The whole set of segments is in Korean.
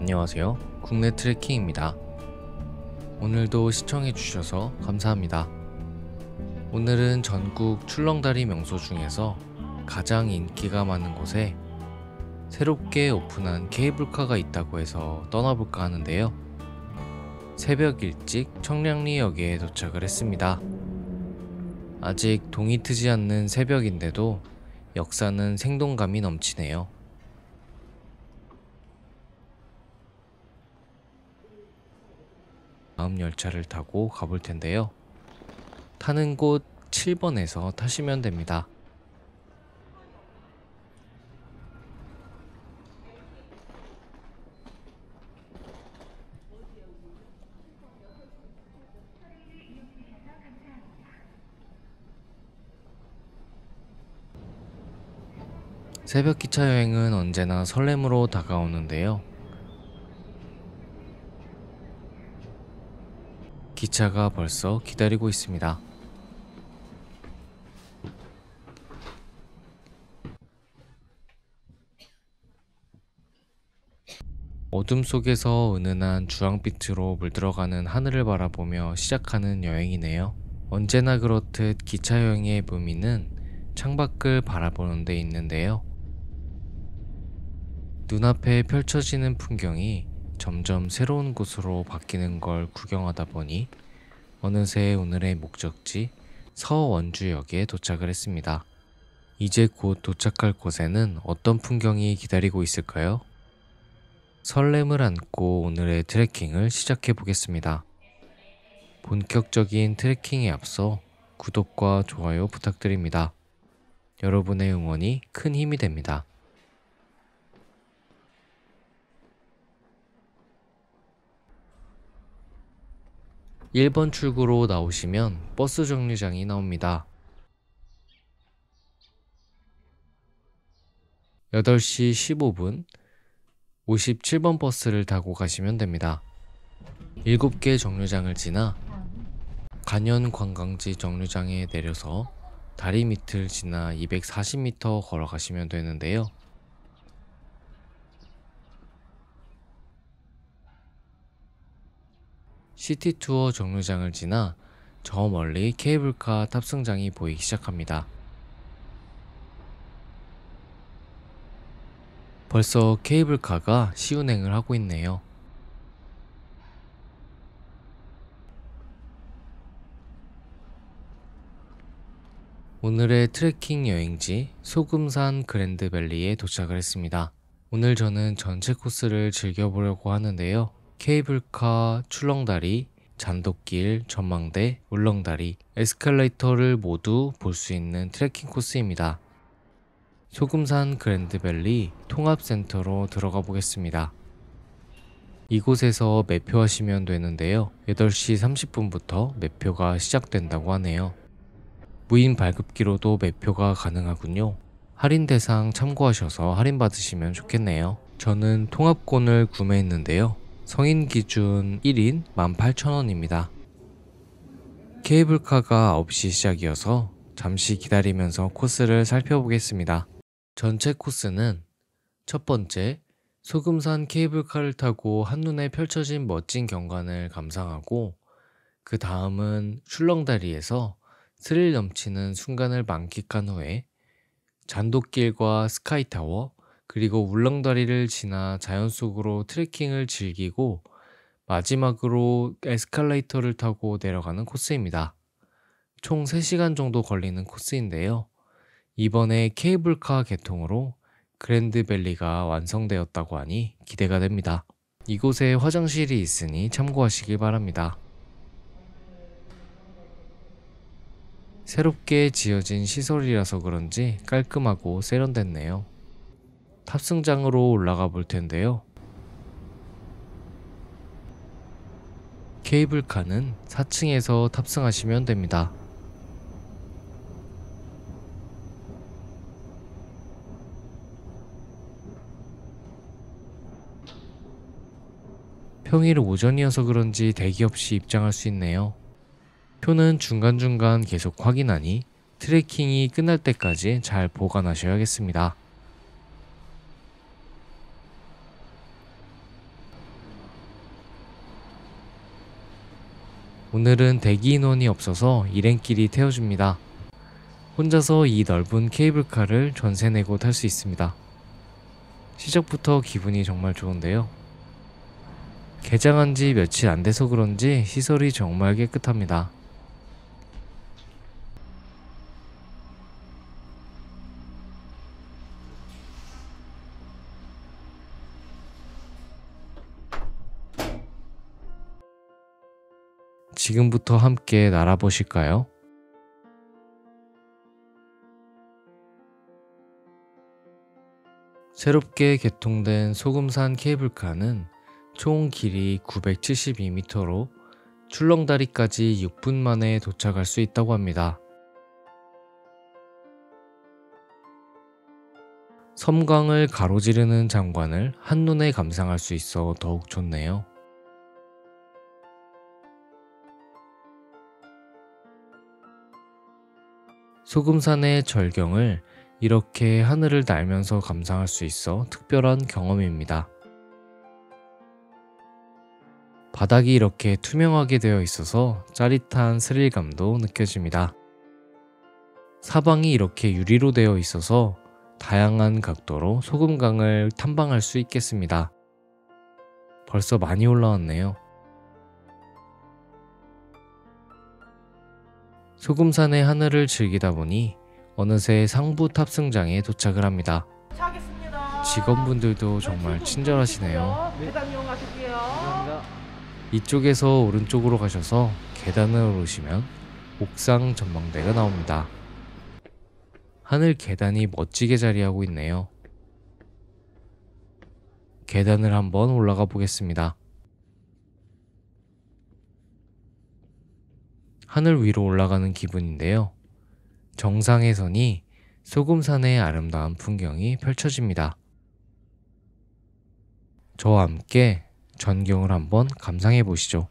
안녕하세요. 국내 트레킹입니다. 오늘도 시청해주셔서 감사합니다. 오늘은 전국 출렁다리 명소 중에서 가장 인기가 많은 곳에 새롭게 오픈한 케이블카가 있다고 해서 떠나볼까 하는데요. 새벽 일찍 청량리역에 도착을 했습니다. 아직 동이 트지 않는 새벽인데도 역사는 생동감이 넘치네요. 다음 열차를 타고 가볼 텐데요. 타는 곳 7번에서 타시면 됩니다. 새벽 기차 여행은 언제나 설렘으로 다가오는데요. 기차가 벌써 기다리고 있습니다. 어둠 속에서 은은한 주황빛으로 물들어가는 하늘을 바라보며 시작하는 여행이네요. 언제나 그렇듯 기차 여행의 묘미는 창밖을 바라보는 데 있는데요. 눈앞에 펼쳐지는 풍경이 점점 새로운 곳으로 바뀌는 걸 구경하다 보니 어느새 오늘의 목적지 서원주역에 도착을 했습니다. 이제 곧 도착할 곳에는 어떤 풍경이 기다리고 있을까요? 설렘을 안고 오늘의 트레킹을 시작해 보겠습니다. 본격적인 트레킹에 앞서 구독과 좋아요 부탁드립니다. 여러분의 응원이 큰 힘이 됩니다. 1번 출구로 나오시면 버스 정류장이 나옵니다. 8시 15분 57번 버스를 타고 가시면 됩니다. 7개 정류장을 지나 간현관광지 정류장에 내려서 다리 밑을 지나 240m 걸어가시면 되는데요. 시티투어 정류장을 지나 저 멀리 케이블카 탑승장이 보이기 시작합니다. 벌써 케이블카가 시운행을 하고 있네요. 오늘의 트레킹 여행지 소금산 그랜드밸리에 도착을 했습니다. 오늘 저는 전체 코스를 즐겨보려고 하는데요. 케이블카, 출렁다리, 잔돗길, 전망대, 울렁다리, 에스컬레이터를 모두 볼 수 있는 트레킹 코스입니다. 소금산 그랜드밸리 통합센터로 들어가 보겠습니다. 이곳에서 매표하시면 되는데요. 8시 30분부터 매표가 시작된다고 하네요. 무인 발급기로도 매표가 가능하군요. 할인 대상 참고하셔서 할인받으시면 좋겠네요. 저는 통합권을 구매했는데요. 성인 기준 1인 18,000원입니다. 케이블카가 9시 시작이어서 잠시 기다리면서 코스를 살펴보겠습니다. 전체 코스는 첫 번째, 소금산 케이블카를 타고 한눈에 펼쳐진 멋진 경관을 감상하고 그 다음은 출렁다리에서 스릴 넘치는 순간을 만끽한 후에 잔돗길과 스카이타워 그리고 울렁다리를 지나 자연 속으로 트레킹을 즐기고 마지막으로 에스컬레이터를 타고 내려가는 코스입니다. 총 3시간 정도 걸리는 코스인데요. 이번에 케이블카 개통으로 그랜드밸리가 완성되었다고 하니 기대가 됩니다. 이곳에 화장실이 있으니 참고하시길 바랍니다. 새롭게 지어진 시설이라서 그런지 깔끔하고 세련됐네요. 탑승장으로 올라가 볼 텐데요. 케이블카는 4층에서 탑승하시면 됩니다. 평일 오전이어서 그런지 대기 없이 입장할 수 있네요. 표는 중간중간 계속 확인하니 트레킹이 끝날 때까지 잘 보관하셔야겠습니다. 오늘은 대기 인원이 없어서 일행끼리 태워줍니다. 혼자서 이 넓은 케이블카를 전세 내고 탈 수 있습니다. 시작부터 기분이 정말 좋은데요. 개장한 지 며칠 안 돼서 그런지 시설이 정말 깨끗합니다. 지금부터 함께 날아보실까요? 새롭게 개통된 소금산 케이블카는 총 길이 972m로 출렁다리까지 6분 만에 도착할 수 있다고 합니다. 섬광을 가로지르는 장관을 한눈에 감상할 수 있어 더욱 좋네요. 소금산의 절경을 이렇게 하늘을 날면서 감상할 수 있어 특별한 경험입니다. 바닥이 이렇게 투명하게 되어 있어서 짜릿한 스릴감도 느껴집니다. 사방이 이렇게 유리로 되어 있어서 다양한 각도로 소금강을 탐방할 수 있겠습니다. 벌써 많이 올라왔네요. 소금산의 하늘을 즐기다 보니 어느새 상부 탑승장에 도착을 합니다. 직원분들도 정말 친절하시네요. 계단 이용하실게요. 감사합니다. 이쪽에서 오른쪽으로 가셔서 계단을 오르시면 옥상 전망대가 나옵니다. 하늘 계단이 멋지게 자리하고 있네요. 계단을 한번 올라가 보겠습니다. 하늘 위로 올라가는 기분인데요. 정상에서니 소금산의 아름다운 풍경이 펼쳐집니다. 저와 함께 전경을 한번 감상해 보시죠.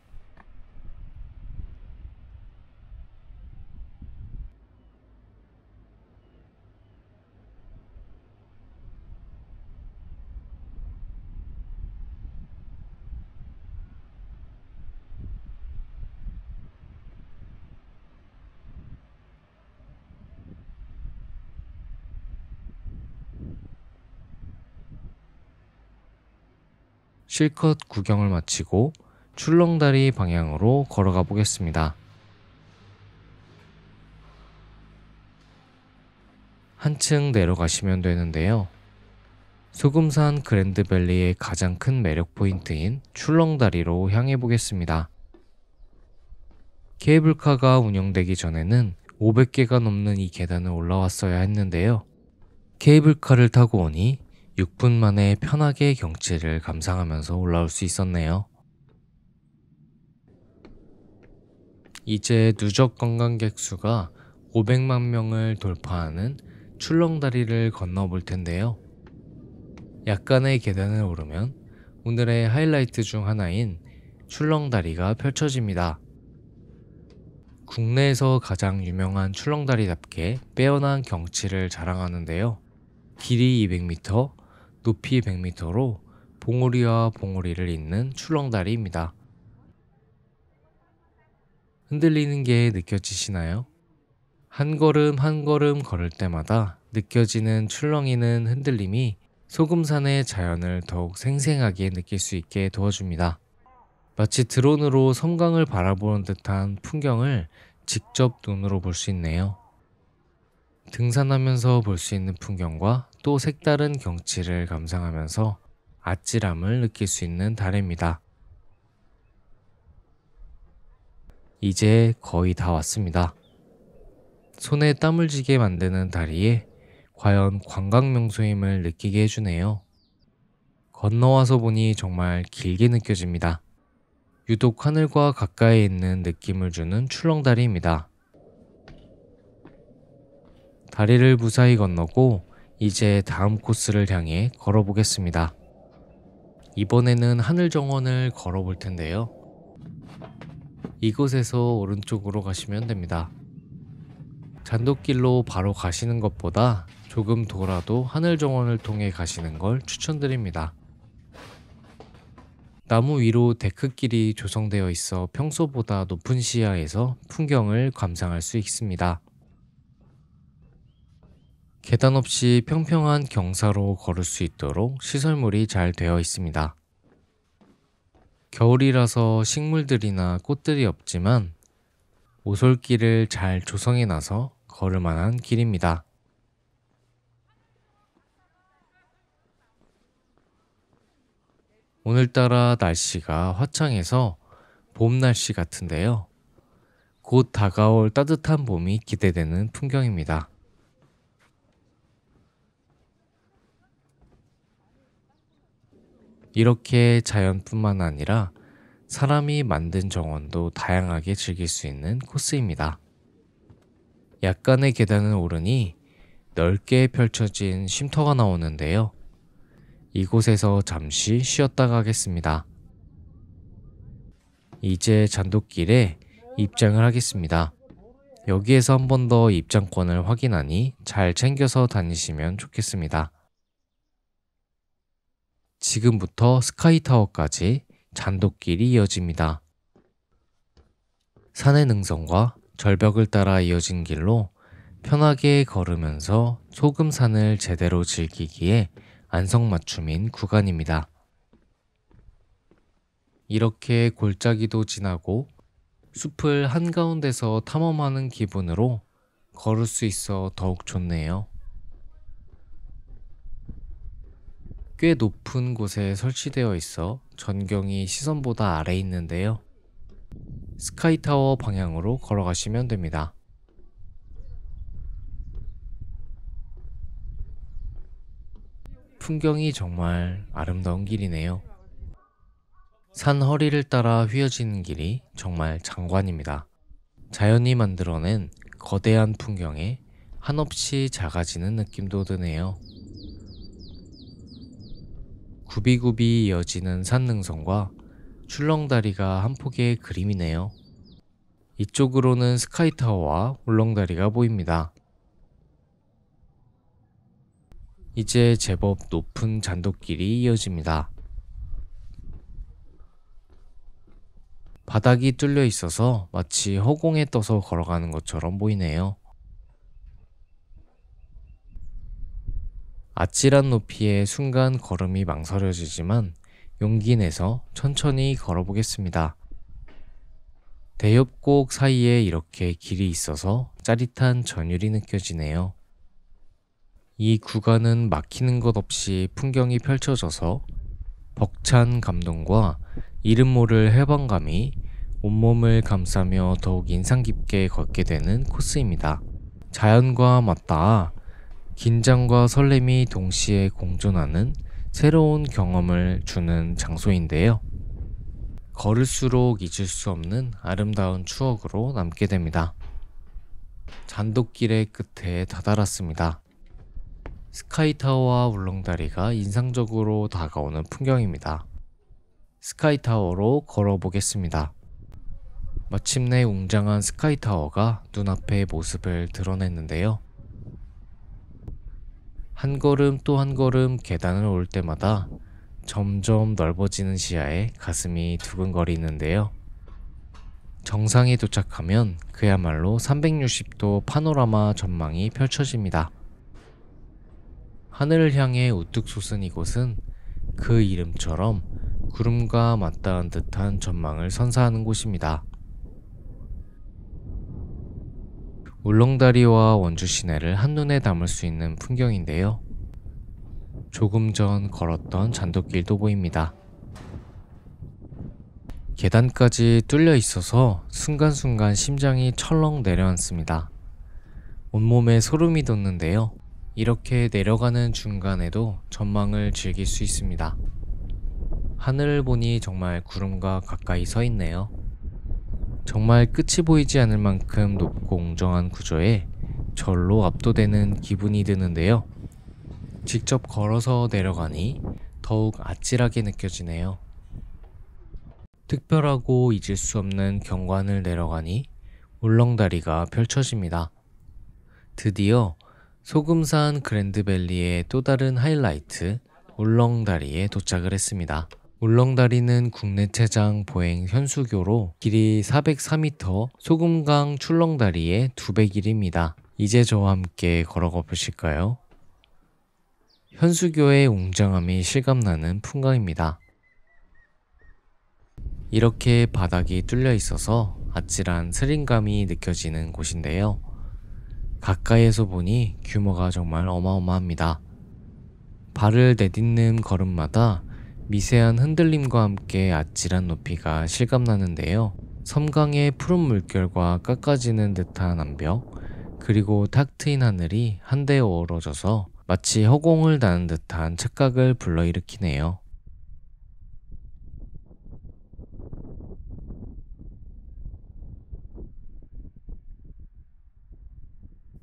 실컷 구경을 마치고 출렁다리 방향으로 걸어가 보겠습니다. 한층 내려가시면 되는데요. 소금산 그랜드밸리의 가장 큰 매력 포인트인 출렁다리로 향해 보겠습니다. 케이블카가 운영되기 전에는 500개가 넘는 이 계단을 올라왔어야 했는데요. 케이블카를 타고 오니 6분 만에 편하게 경치를 감상하면서 올라올 수 있었네요. 이제 누적 관광객 수가 500만 명을 돌파하는 출렁다리를 건너볼 텐데요. 약간의 계단을 오르면 오늘의 하이라이트 중 하나인 출렁다리가 펼쳐집니다. 국내에서 가장 유명한 출렁다리답게 빼어난 경치를 자랑하는데요. 길이 200m, 높이 100m로 봉우리와 봉우리를 잇는 출렁다리입니다. 흔들리는 게 느껴지시나요? 한 걸음 한 걸음 걸을 때마다 느껴지는 출렁이는 흔들림이 소금산의 자연을 더욱 생생하게 느낄 수 있게 도와줍니다. 마치 드론으로 섬광을 바라보는 듯한 풍경을 직접 눈으로 볼 수 있네요. 등산하면서 볼 수 있는 풍경과 또 색다른 경치를 감상하면서 아찔함을 느낄 수 있는 다리입니다. 이제 거의 다 왔습니다. 손에 땀을 쥐게 만드는 다리에 과연 관광 명소임을 느끼게 해주네요. 건너와서 보니 정말 길게 느껴집니다. 유독 하늘과 가까이 있는 느낌을 주는 출렁다리입니다. 다리를 무사히 건너고 이제 다음 코스를 향해 걸어보겠습니다. 이번에는 하늘정원을 걸어볼 텐데요. 이곳에서 오른쪽으로 가시면 됩니다. 잔돗길로 바로 가시는 것보다 조금 돌아도 하늘정원을 통해 가시는 걸 추천드립니다. 나무 위로 데크길이 조성되어 있어 평소보다 높은 시야에서 풍경을 감상할 수 있습니다. 계단 없이 평평한 경사로 걸을 수 있도록 시설물이 잘 되어 있습니다. 겨울이라서 식물들이나 꽃들이 없지만 오솔길을 잘 조성해 놔서 걸을 만한 길입니다. 오늘따라 날씨가 화창해서 봄 날씨 같은데요. 곧 다가올 따뜻한 봄이 기대되는 풍경입니다. 이렇게 자연뿐만 아니라 사람이 만든 정원도 다양하게 즐길 수 있는 코스입니다. 약간의 계단을 오르니 넓게 펼쳐진 쉼터가 나오는데요. 이곳에서 잠시 쉬었다 가겠습니다. 이제 잔돗길에 입장을 하겠습니다. 여기에서 한 번 더 입장권을 확인하니 잘 챙겨서 다니시면 좋겠습니다. 지금부터 스카이타워까지 잔돗길이 이어집니다. 산의 능선과 절벽을 따라 이어진 길로 편하게 걸으면서 소금산을 제대로 즐기기에 안성맞춤인 구간입니다. 이렇게 골짜기도 지나고 숲을 한가운데서 탐험하는 기분으로 걸을 수 있어 더욱 좋네요. 꽤 높은 곳에 설치되어 있어 전경이 시선보다 아래에 있는데요. 스카이타워 방향으로 걸어가시면 됩니다. 풍경이 정말 아름다운 길이네요. 산 허리를 따라 휘어지는 길이 정말 장관입니다. 자연이 만들어낸 거대한 풍경에 한없이 작아지는 느낌도 드네요. 굽이굽이 이어지는 산능선과 출렁다리가 한 폭의 그림이네요. 이쪽으로는 스카이타워와 울렁다리가 보입니다. 이제 제법 높은 잔돗길이 이어집니다. 바닥이 뚫려 있어서 마치 허공에 떠서 걸어가는 것처럼 보이네요. 아찔한 높이에 순간 걸음이 망설여지지만 용기 내서 천천히 걸어보겠습니다. 대엽곡 사이에 이렇게 길이 있어서 짜릿한 전율이 느껴지네요. 이 구간은 막히는 것 없이 풍경이 펼쳐져서 벅찬 감동과 이름 모를 해방감이 온몸을 감싸며 더욱 인상 깊게 걷게 되는 코스입니다. 자연과 맞닿아 긴장과 설렘이 동시에 공존하는 새로운 경험을 주는 장소인데요. 걸을수록 잊을 수 없는 아름다운 추억으로 남게 됩니다. 잔돗길의 끝에 다다랐습니다. 스카이타워와 울렁다리가 인상적으로 다가오는 풍경입니다. 스카이타워로 걸어보겠습니다. 마침내 웅장한 스카이타워가 눈앞의 모습을 드러냈는데요. 한 걸음 또 한 걸음 계단을 올 때마다 점점 넓어지는 시야에 가슴이 두근거리는데요. 정상에 도착하면 그야말로 360도 파노라마 전망이 펼쳐집니다. 하늘을 향해 우뚝 솟은 이곳은 그 이름처럼 구름과 맞닿은 듯한 전망을 선사하는 곳입니다. 울렁다리와 원주 시내를 한눈에 담을 수 있는 풍경인데요. 조금 전 걸었던 잔돗길도 보입니다. 계단까지 뚫려 있어서 순간순간 심장이 철렁 내려앉습니다. 온몸에 소름이 돋는데요. 이렇게 내려가는 중간에도 전망을 즐길 수 있습니다. 하늘을 보니 정말 구름과 가까이 서 있네요. 정말 끝이 보이지 않을 만큼 높고 웅장한 구조에 절로 압도되는 기분이 드는데요. 직접 걸어서 내려가니 더욱 아찔하게 느껴지네요. 특별하고 잊을 수 없는 경관을 내려가니 울렁다리가 펼쳐집니다. 드디어 소금산 그랜드밸리의 또 다른 하이라이트 울렁다리에 도착을 했습니다. 울렁다리는 국내 최장 보행 현수교로 길이 404m, 소금강 출렁다리의 2배 길입니다. 이제 저와 함께 걸어가 보실까요? 현수교의 웅장함이 실감나는 풍광입니다. 이렇게 바닥이 뚫려 있어서 아찔한 스릴감이 느껴지는 곳인데요. 가까이에서 보니 규모가 정말 어마어마합니다. 발을 내딛는 걸음마다 미세한 흔들림과 함께 아찔한 높이가 실감나는데요. 섬강의 푸른 물결과 깎아지는 듯한 암벽, 그리고 탁 트인 하늘이 한데 어우러져서 마치 허공을 나는 듯한 착각을 불러일으키네요.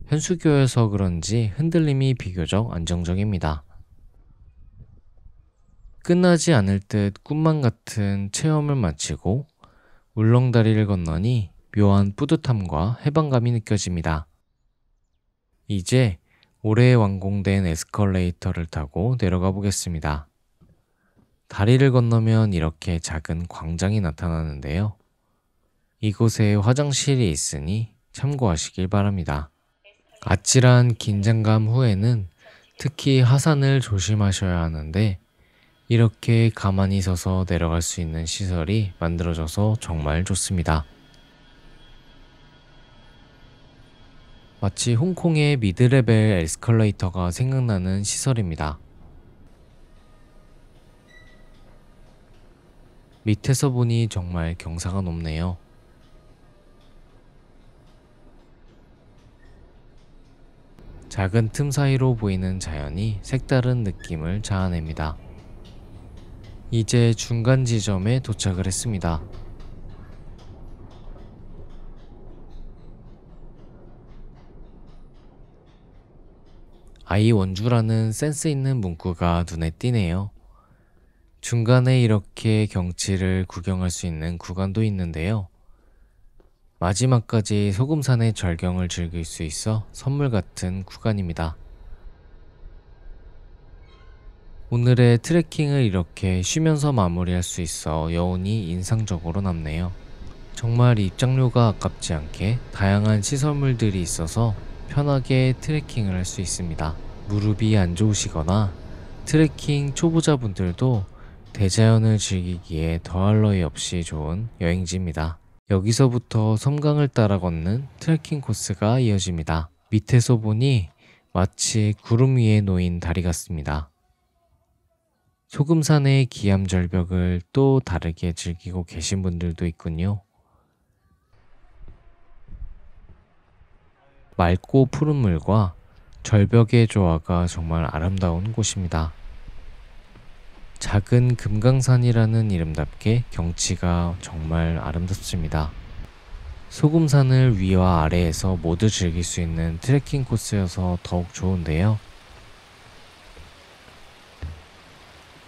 현수교여서 그런지 흔들림이 비교적 안정적입니다. 끝나지 않을 듯 꿈만 같은 체험을 마치고 울렁다리를 건너니 묘한 뿌듯함과 해방감이 느껴집니다. 이제 올해 완공된 에스컬레이터를 타고 내려가 보겠습니다. 다리를 건너면 이렇게 작은 광장이 나타나는데요. 이곳에 화장실이 있으니 참고하시길 바랍니다. 아찔한 긴장감 후에는 특히 하산을 조심하셔야 하는데 이렇게 가만히 서서 내려갈 수 있는 시설이 만들어져서 정말 좋습니다. 마치 홍콩의 미드레벨 에스컬레이터가 생각나는 시설입니다. 밑에서 보니 정말 경사가 높네요. 작은 틈 사이로 보이는 자연이 색다른 느낌을 자아냅니다. 이제 중간 지점에 도착을 했습니다. 아이 원주라는 센스 있는 문구가 눈에 띄네요. 중간에 이렇게 경치를 구경할 수 있는 구간도 있는데요. 마지막까지 소금산의 절경을 즐길 수 있어 선물 같은 구간입니다. 오늘의 트레킹을 이렇게 쉬면서 마무리할 수 있어 여운이 인상적으로 남네요. 정말 입장료가 아깝지 않게 다양한 시설물들이 있어서 편하게 트레킹을 할 수 있습니다. 무릎이 안 좋으시거나 트레킹 초보자분들도 대자연을 즐기기에 더할 나위 없이 좋은 여행지입니다. 여기서부터 섬강을 따라 걷는 트레킹 코스가 이어집니다. 밑에서 보니 마치 구름 위에 놓인 다리 같습니다. 소금산의 기암절벽을 또 다르게 즐기고 계신 분들도 있군요. 맑고 푸른 물과 절벽의 조화가 정말 아름다운 곳입니다. 작은 금강산이라는 이름답게 경치가 정말 아름답습니다. 소금산을 위와 아래에서 모두 즐길 수 있는 트레킹 코스여서 더욱 좋은데요.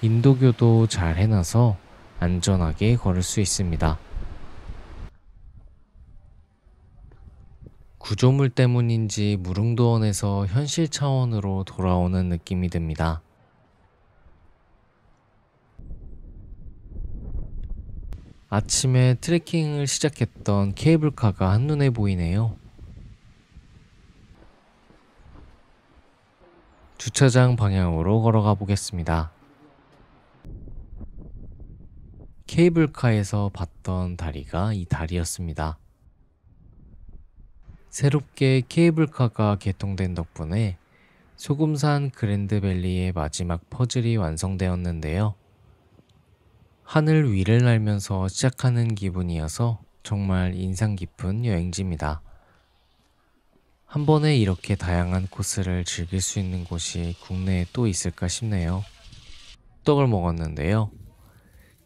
인도교도 잘 해놔서 안전하게 걸을 수 있습니다. 구조물 때문인지 무릉도원에서 현실 차원으로 돌아오는 느낌이 듭니다. 아침에 트레킹을 시작했던 케이블카가 한눈에 보이네요. 주차장 방향으로 걸어가 보겠습니다. 케이블카에서 봤던 다리가 이 다리였습니다. 새롭게 케이블카가 개통된 덕분에 소금산 그랜드밸리의 마지막 퍼즐이 완성되었는데요. 하늘 위를 날면서 시작하는 기분이어서 정말 인상 깊은 여행지입니다. 한 번에 이렇게 다양한 코스를 즐길 수 있는 곳이 국내에 또 있을까 싶네요. 떡을 먹었는데요.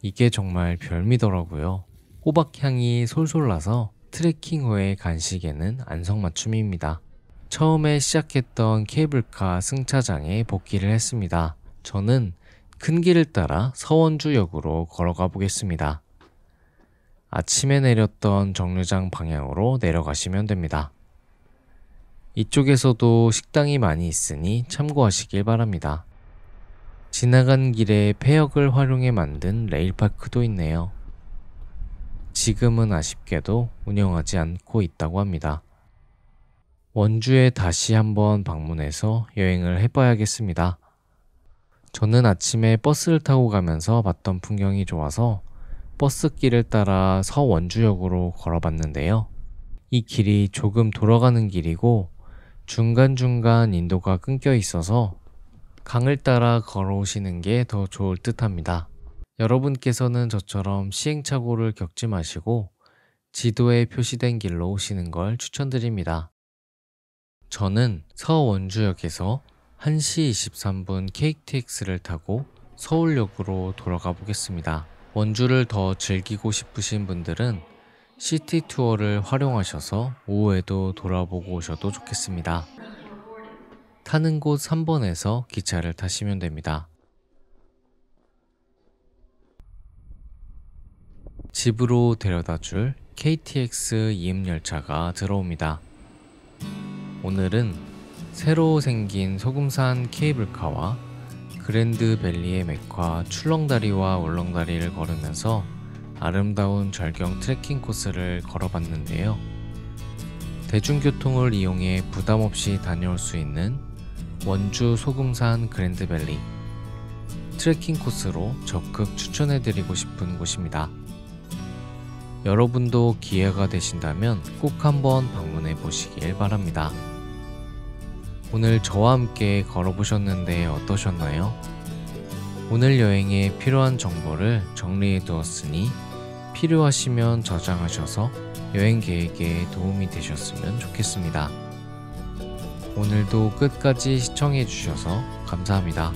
이게 정말 별미더라고요. 호박향이 솔솔 나서 트레킹 후의 간식에는 안성맞춤입니다. 처음에 시작했던 케이블카 승차장에 복귀를 했습니다. 저는 큰 길을 따라 서원주역으로 걸어가 보겠습니다. 아침에 내렸던 정류장 방향으로 내려가시면 됩니다. 이쪽에서도 식당이 많이 있으니 참고하시길 바랍니다. 지나간 길에 폐역을 활용해 만든 레일파크도 있네요. 지금은 아쉽게도 운영하지 않고 있다고 합니다. 원주에 다시 한번 방문해서 여행을 해봐야겠습니다. 저는 아침에 버스를 타고 가면서 봤던 풍경이 좋아서 버스길을 따라 서원주역으로 걸어봤는데요. 이 길이 조금 돌아가는 길이고 중간중간 인도가 끊겨 있어서 강을 따라 걸어오시는 게 더 좋을 듯 합니다. 여러분께서는 저처럼 시행착오를 겪지 마시고 지도에 표시된 길로 오시는 걸 추천드립니다. 저는 서원주역에서 1시 23분 KTX를 타고 서울역으로 돌아가 보겠습니다. 원주를 더 즐기고 싶으신 분들은 시티 투어를 활용하셔서 오후에도 돌아보고 오셔도 좋겠습니다. 타는 곳 3번에서 기차를 타시면 됩니다. 집으로 데려다줄 KTX 이음열차가 들어옵니다. 오늘은 새로 생긴 소금산 케이블카와 그랜드밸리의 메카 출렁다리와 울렁다리를 걸으면서 아름다운 절경 트레킹 코스를 걸어봤는데요. 대중교통을 이용해 부담없이 다녀올 수 있는 원주 소금산 그랜드밸리 트레킹 코스로 적극 추천해드리고 싶은 곳입니다. 여러분도 기회가 되신다면 꼭 한번 방문해 보시길 바랍니다. 오늘 저와 함께 걸어보셨는데 어떠셨나요? 오늘 여행에 필요한 정보를 정리해 두었으니 필요하시면 저장하셔서 여행 계획에 도움이 되셨으면 좋겠습니다. 오늘도 끝까지 시청해 주셔서 감사합니다.